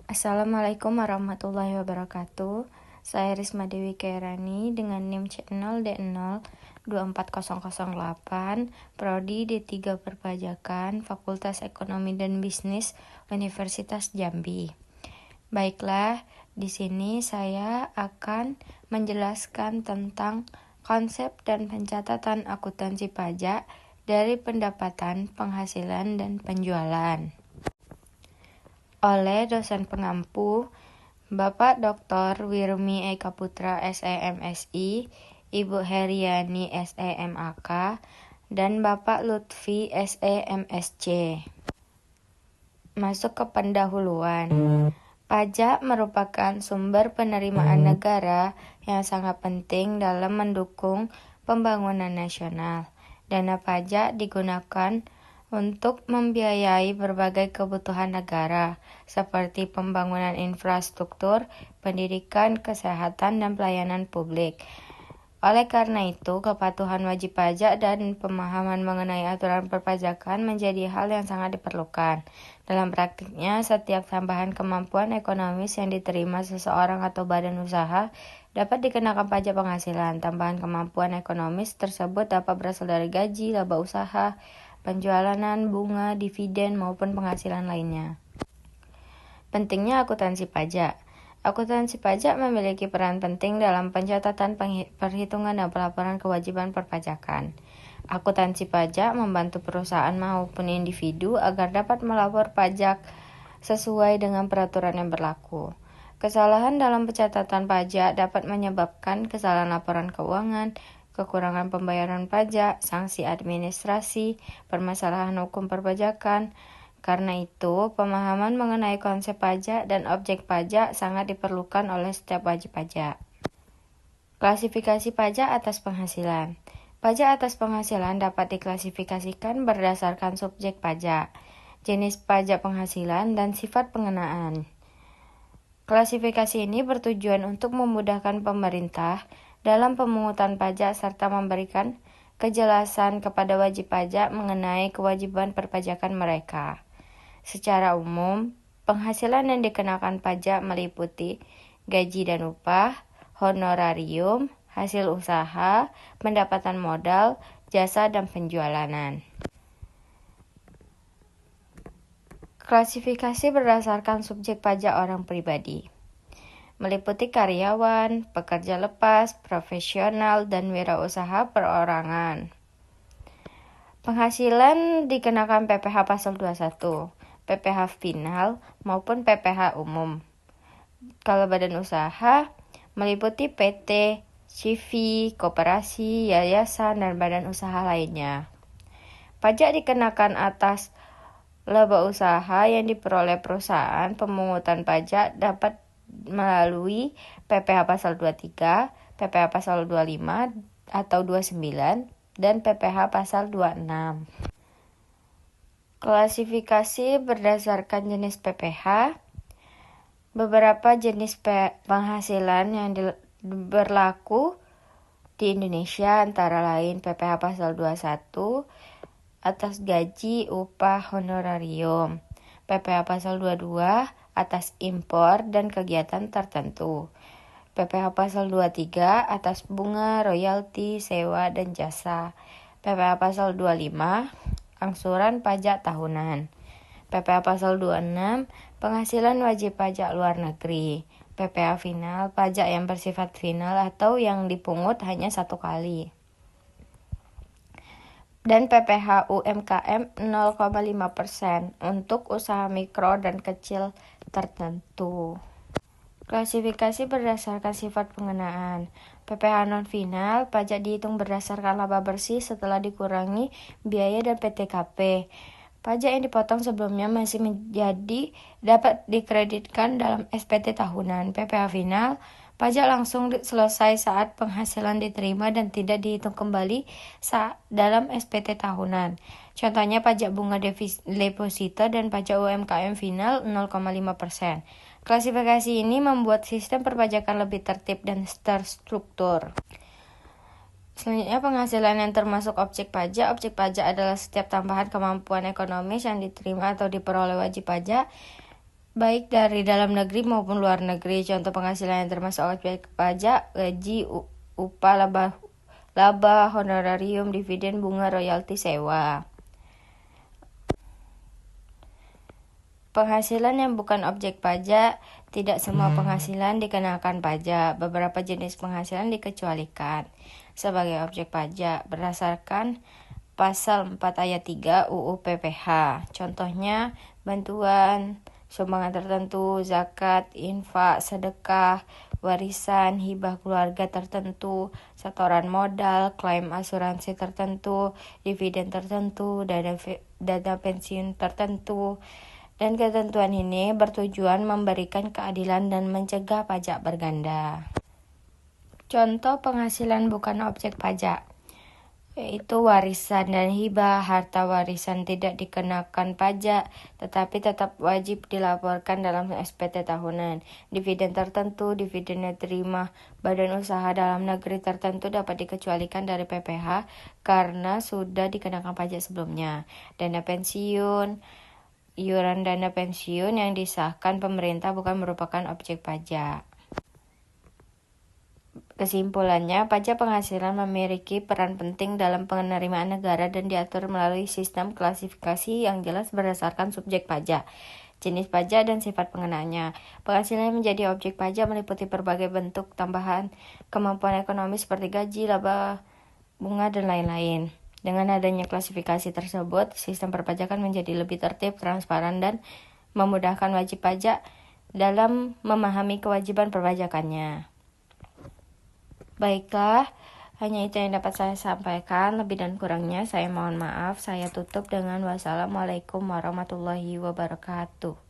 Assalamualaikum warahmatullahi wabarakatuh. Saya Risma Dewi Kairani dengan NIM C0D024008, Prodi D3 Perpajakan, Fakultas Ekonomi dan Bisnis, Universitas Jambi. Baiklah, di sini saya akan menjelaskan tentang konsep dan pencatatan akuntansi pajak dari pendapatan, penghasilan, dan penjualan. Oleh dosen pengampu, Bapak Dr. Wirmi Eka Putra SEMSI, Ibu Heriani SEMAK, dan Bapak Lutfi SEMSC. Masuk ke pendahuluan. Pajak merupakan sumber penerimaan negara yang sangat penting dalam mendukung pembangunan nasional. Dana pajak digunakan untuk membiayai berbagai kebutuhan negara, seperti pembangunan infrastruktur, pendidikan, kesehatan, dan pelayanan publik. Oleh karena itu, kepatuhan wajib pajak dan pemahaman mengenai aturan perpajakan menjadi hal yang sangat diperlukan. Dalam praktiknya, setiap tambahan kemampuan ekonomis yang diterima seseorang atau badan usaha dapat dikenakan pajak penghasilan. Tambahan kemampuan ekonomis tersebut dapat berasal dari gaji, laba usaha, penjualan, bunga, dividen, maupun penghasilan lainnya. Pentingnya akuntansi pajak. Akuntansi pajak memiliki peran penting dalam pencatatan, perhitungan, dan pelaporan kewajiban perpajakan. Akuntansi pajak membantu perusahaan maupun individu agar dapat melapor pajak sesuai dengan peraturan yang berlaku. Kesalahan dalam pencatatan pajak dapat menyebabkan kesalahan laporan keuangan, kekurangan pembayaran pajak, sanksi administrasi, permasalahan hukum perpajakan. Karena itu, pemahaman mengenai konsep pajak dan objek pajak sangat diperlukan oleh setiap wajib pajak. Klasifikasi pajak atas penghasilan. Pajak atas penghasilan dapat diklasifikasikan berdasarkan subjek pajak, jenis pajak penghasilan, dan sifat pengenaan. Klasifikasi ini bertujuan untuk memudahkan pemerintah dalam pemungutan pajak serta memberikan kejelasan kepada wajib pajak mengenai kewajiban perpajakan mereka. Secara umum, penghasilan yang dikenakan pajak meliputi gaji dan upah, honorarium, hasil usaha, pendapatan modal, jasa, dan penjualan. Klasifikasi berdasarkan subjek pajak orang pribadi meliputi karyawan, pekerja lepas, profesional, dan wirausaha perorangan. Penghasilan dikenakan PPh pasal 21, PPh final, maupun PPh umum. Kalau badan usaha, meliputi PT, CV, koperasi, yayasan, dan badan usaha lainnya. Pajak dikenakan atas laba usaha yang diperoleh perusahaan. Pemungutan pajak dapat melalui PPh pasal 23, PPh pasal 25 atau 29, dan PPh pasal 26. Klasifikasi berdasarkan jenis PPh. Beberapa jenis penghasilan yang berlaku di Indonesia antara lain PPh pasal 21 atas gaji, upah, honorarium, PPh pasal 22 atas impor dan kegiatan tertentu, PPh pasal 23 atas bunga, royalti, sewa, dan jasa, PPh pasal 25 angsuran pajak tahunan, PPh pasal 26 penghasilan wajib pajak luar negeri, PPh final pajak yang bersifat final atau yang dipungut hanya satu kali, dan PPh UMKM 0,5% untuk usaha mikro dan kecil tertentu. Klasifikasi berdasarkan sifat pengenaan. PPh non-final, pajak dihitung berdasarkan laba bersih setelah dikurangi biaya dan PTKP. Pajak yang dipotong sebelumnya masih dapat dikreditkan dalam SPT tahunan. PPh final, pajak langsung selesai saat penghasilan diterima dan tidak dihitung kembali dalam SPT tahunan. Contohnya pajak bunga deposito dan pajak UMKM final 0,5%. Klasifikasi ini membuat sistem perpajakan lebih tertib dan terstruktur. Selanjutnya, penghasilan yang termasuk objek pajak. Objek pajak adalah setiap tambahan kemampuan ekonomis yang diterima atau diperoleh wajib pajak baik dari dalam negeri maupun luar negeri. Contoh penghasilan yang termasuk objek pajak: gaji, upah, laba, honorarium, dividen, bunga, royalti, sewa. Penghasilan yang bukan objek pajak: tidak semua penghasilan dikenakan pajak. Beberapa jenis penghasilan dikecualikan sebagai objek pajak berdasarkan Pasal 4 ayat 3 UU PPH. Contohnya bantuan, sumbangan tertentu, zakat, infak, sedekah, warisan, hibah keluarga tertentu, setoran modal, klaim asuransi tertentu, dividen tertentu, dana pensiun tertentu. Dan ketentuan ini bertujuan memberikan keadilan dan mencegah pajak berganda. Contoh penghasilan bukan objek pajak, yaitu warisan dan hibah. Harta warisan tidak dikenakan pajak, tetapi tetap wajib dilaporkan dalam SPT tahunan. Dividen tertentu, dividen yang diterima badan usaha dalam negeri tertentu dapat dikecualikan dari PPH karena sudah dikenakan pajak sebelumnya. Dana pensiun, iuran dana pensiun yang disahkan pemerintah bukan merupakan objek pajak. Kesimpulannya, pajak penghasilan memiliki peran penting dalam penerimaan negara dan diatur melalui sistem klasifikasi yang jelas berdasarkan subjek pajak, jenis pajak, dan sifat pengenaannya. Penghasilan menjadi objek pajak meliputi berbagai bentuk tambahan kemampuan ekonomi seperti gaji, laba, bunga, dan lain-lain. Dengan adanya klasifikasi tersebut, sistem perpajakan menjadi lebih tertib, transparan, dan memudahkan wajib pajak dalam memahami kewajiban perpajakannya. Baiklah, hanya itu yang dapat saya sampaikan. Lebih dan kurangnya saya mohon maaf. Saya tutup dengan wassalamualaikum warahmatullahi wabarakatuh.